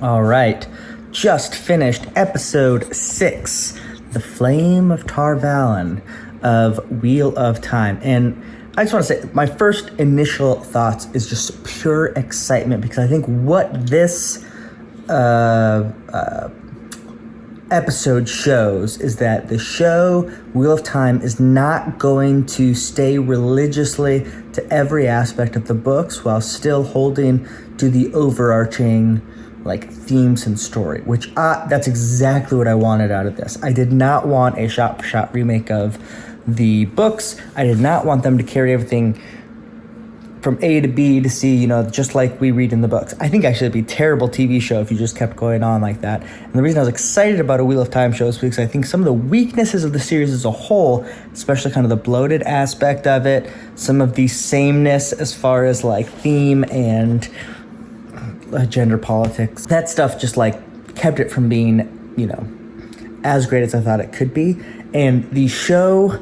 All right, just finished episode 6, The Flame of Tar Valon of Wheel of Time. And I just want to say, my first initial thoughts is just pure excitement, because I think what this episode shows is that the show Wheel of Time is not going to stay religiously to every aspect of the books while still holding to the overarching themes and story, which that's exactly what I wanted out of this. I did not want a shot-for-shot remake of the books. I did not want them to carry everything from A to B to C, just like we read in the books. I think actually it'd be a terrible TV show if you just kept going on like that. And the reason I was excited about a Wheel of Time show is because I think some of the weaknesses of the series as a whole, especially kind of the bloated aspect of it, some of the sameness as far as theme and gender politics, that stuff just kept it from being, as great as I thought it could be. And the show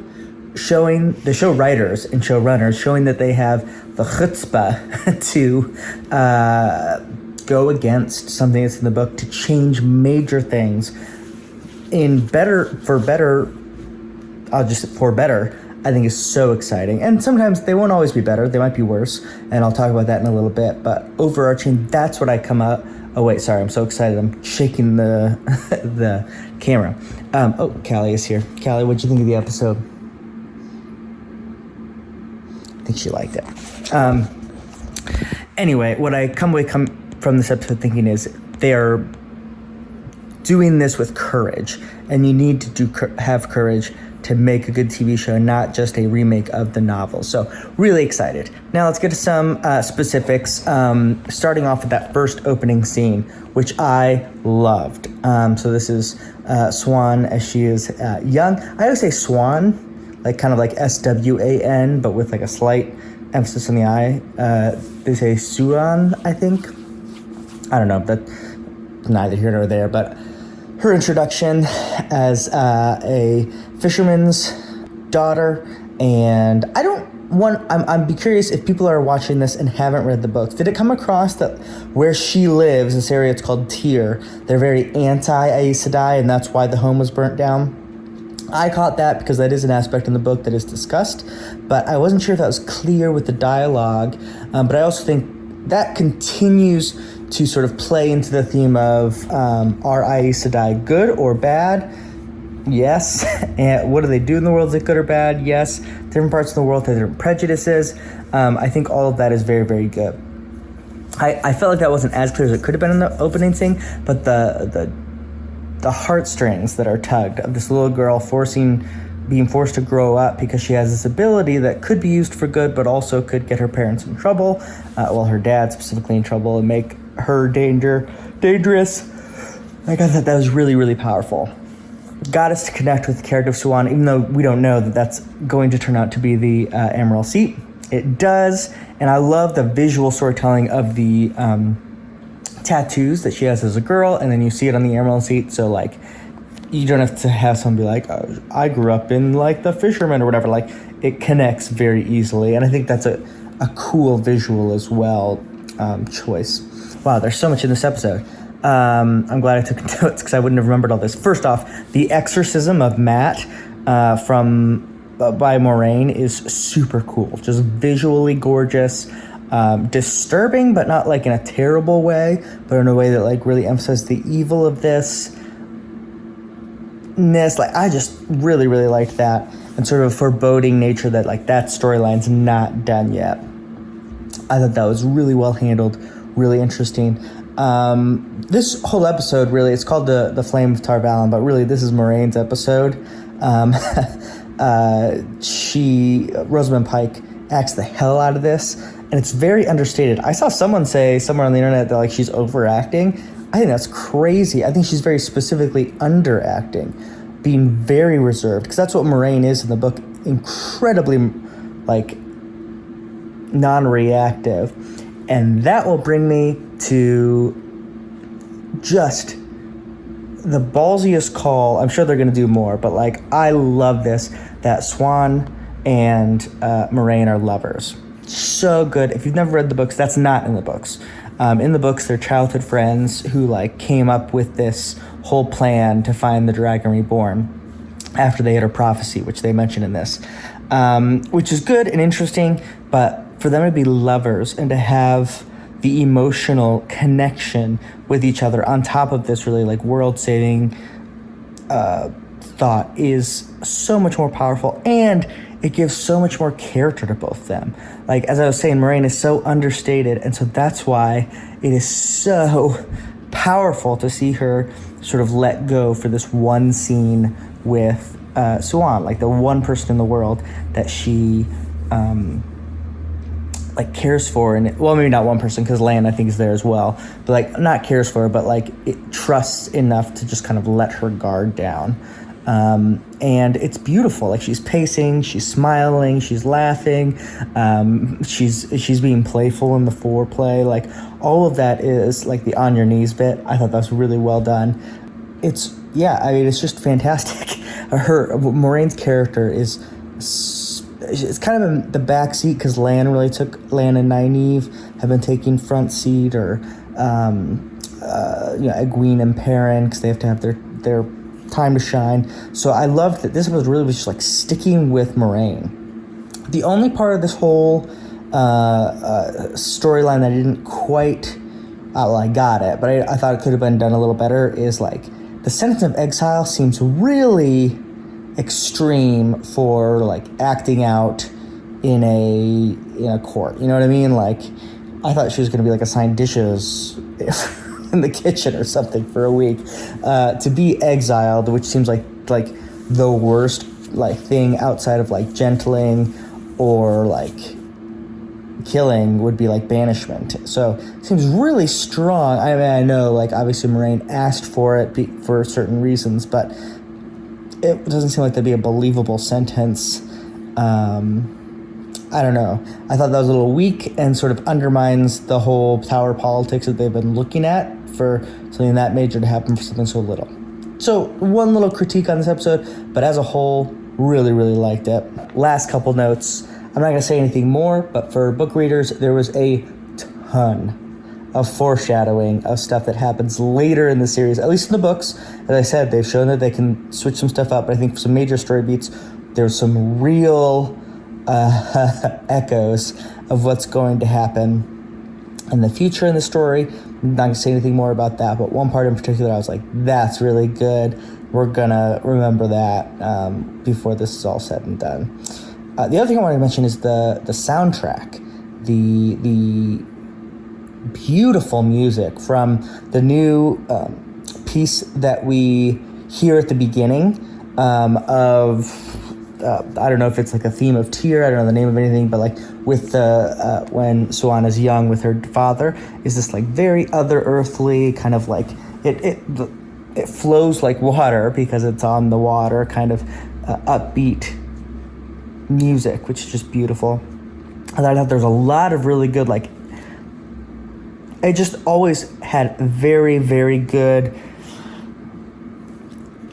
writers and showrunners showing that they have the chutzpah to go against something that's in the book, to change major things for better, I think is so exciting. And sometimes they won't always be better. They might be worse. And I'll talk about that in a little bit. But overarching, that's what I come out. Oh, wait, sorry. I'm so excited. I'm shaking the the camera. Callie is here. Callie, what'd you think of the episode? I think she liked it. Anyway, what I come from this episode thinking is they're doing this with courage. And you need to have courage to make a good TV show, not just a remake of the novel. So really excited. Now let's get to some specifics, starting off with that first opening scene, which I loved. So this is Swan as she is young. I always say Swan, kind of like S-W-A-N, but with a slight emphasis on the I. They say Suan, I think. I don't know, that's neither here nor there, but her introduction as a fisherman's daughter, and I'm be curious if people are watching this and haven't read the books. Did it come across that where she lives, this area, it's called Tyr, they're very anti-Aes Sedai, and that's why the home was burnt down? I caught that because that is an aspect in the book that is discussed, but I wasn't sure if that was clear with the dialogue. But I also think that continues to sort of play into the theme of are Aes Sedai good or bad? Yes. And what do they do in the world? Is it good or bad? Yes. Different parts of the world have different prejudices. I think all of that is very, very good. I felt like that wasn't as clear as it could have been in the opening scene, but the heartstrings that are tugged of this little girl being forced to grow up because she has this ability that could be used for good, but also could get her parents in trouble, her dad specifically in trouble, and make her dangerous. I thought that was really, really powerful. Got us to connect with the character of Swan, even though we don't know that that's going to turn out to be the Emerald Seat. It does, and I love the visual storytelling of the tattoos that she has as a girl, and then you see it on the Emerald Seat, so you don't have to have someone be oh, I grew up in the fisherman or whatever. It connects very easily, and I think that's a cool visual as well choice. Wow, there's so much in this episode. I'm glad I took notes because I wouldn't have remembered all this. First off, the exorcism of Matt by Moraine is super cool. Just visually gorgeous, disturbing, but not in a terrible way, but in a way that really emphasizes the evil of this. I just really, really liked that, and sort of a foreboding nature that that storyline's not done yet. I thought that was really well handled, really interesting. This whole episode, really, it's called the Flame of Tar Valon, but really this is Moraine's episode. Rosamund Pike acts the hell out of this, and it's very understated. I saw someone say somewhere on the internet that she's overacting. I think that's crazy. I think she's very specifically underacting, being very reserved, because that's what Moraine is in the book, incredibly non-reactive. And that will bring me to just the ballsiest call. I'm sure they're going to do more, but I love this, that Swan and Moraine are lovers. So good. If you've never read the books, that's not in the books. In the books, they're childhood friends who like came up with this whole plan to find the Dragon Reborn after they had a prophecy, which they mention in this, which is good and interesting. But for them to be lovers and to have the emotional connection with each other on top of this really like world-saving thought is so much more powerful, and it gives so much more character to both of them. Like, as I was saying, Moiraine is so understated, and so that's why it is so powerful to see her sort of let go for this one scene with Siuan, like the one person in the world that she like cares for, and well, maybe not one person, because Lan I think is there as well, but like not cares for her, but like it trusts enough to just kind of let her guard down. And it's beautiful. Like, she's pacing, she's smiling, she's laughing, she's being playful in the foreplay. Like, all of that is like the on your knees bit. I thought that was really well done. It's just fantastic. Moraine's character is it's kind of in the back seat because Lan and Nynaeve have been taking front seat, or Egwene and Perrin, because they have to have their time to shine. So I loved that this was just like sticking with Moiraine. The only part of this whole storyline that I didn't quite, I got it, but I thought it could have been done a little better, is like the sentence of exile seems really extreme for like acting out in a court. You know what I mean? Like, I thought she was going to be like assigned dishes in the kitchen or something for a week. To be exiled, which seems like the worst like thing outside of like gentling or like killing, would be like banishment. So it seems really strong. I mean, I know like obviously Moiraine asked for it for certain reasons, but it doesn't seem like that'd be a believable sentence. I don't know. I thought that was a little weak and sort of undermines the whole power politics that they've been looking at for something that major to happen for something so little. So one little critique on this episode, but as a whole, really, really liked it. Last couple notes. I'm not going to say anything more, but for book readers, there was a ton of foreshadowing of stuff that happens later in the series, at least in the books. As I said, they've shown that they can switch some stuff up, but I think for some major story beats, there's some real echoes of what's going to happen in the future in the story. I'm not going to say anything more about that, but one part in particular I was like, that's really good. We're going to remember that before this is all said and done. The other thing I wanted to mention is the soundtrack. The beautiful music from the new piece that we hear at the beginning of I don't know if it's like a theme of Tyr, I don't know the name of anything, but like with the when Siuan is young with her father, is this like very other earthly kind of like it flows like water because it's on the water, kind of upbeat music, which is just beautiful. I thought there's a lot of really good, like, it just always had very, very good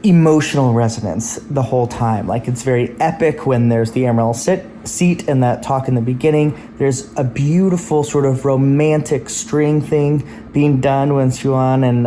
emotional resonance the whole time. Like, it's very epic when there's the Emerald seat and that talk in the beginning. There's a beautiful sort of romantic string thing being done when Siuan and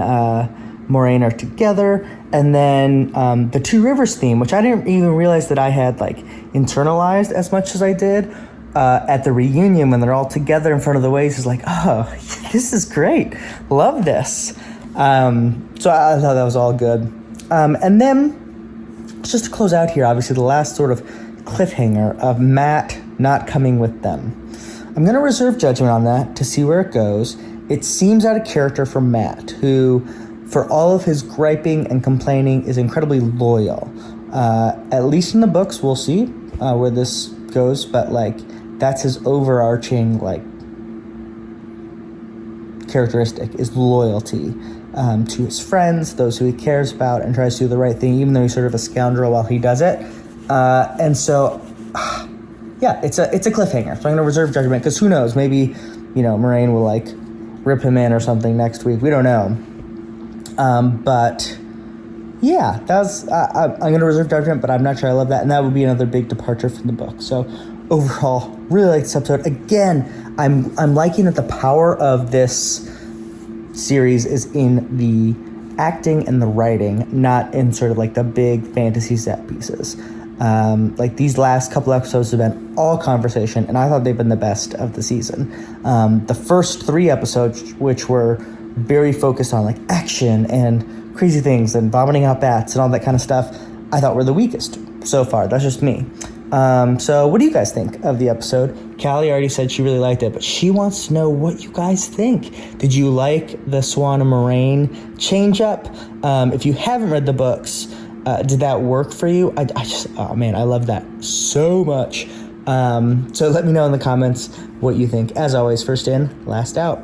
Moiraine are together. And then the Two Rivers theme, which I didn't even realize that I had like internalized as much as I did at the reunion when they're all together in front of the waves, is like, oh, this is great. Love this. So I thought that was all good. And then, just to close out here, obviously the last sort of cliffhanger of Mat not coming with them. I'm going to reserve judgment on that to see where it goes. It seems out of character for Mat, who, for all of his griping and complaining, is incredibly loyal. At least in the books, we'll see where this goes, but like, that's his overarching like characteristic, is loyalty to his friends, those who he cares about, and tries to do the right thing, even though he's sort of a scoundrel while he does it. And so, yeah, it's a cliffhanger. So I'm going to reserve judgment, because who knows? Maybe, Moiraine will like rip him in or something next week. We don't know. But yeah, I'm going to reserve judgment, but I'm not sure I love that. And that would be another big departure from the book. So overall, Really like this episode. Again, I'm liking that the power of this series is in the acting and the writing, not in sort of like the big fantasy set pieces. Like these last couple episodes have been all conversation, and I thought they've been the best of the season. The first 3 episodes, which were very focused on like action and crazy things and vomiting out bats and all that kind of stuff, I thought were the weakest so far. That's just me. So what do you guys think of the episode? Callie already said she really liked it, but she wants to know what you guys think. Did you like the Swan and Moraine change up? If you haven't read the books, did that work for you? I just, oh man, I love that so much. So let me know in the comments what you think. As always, first in, last out.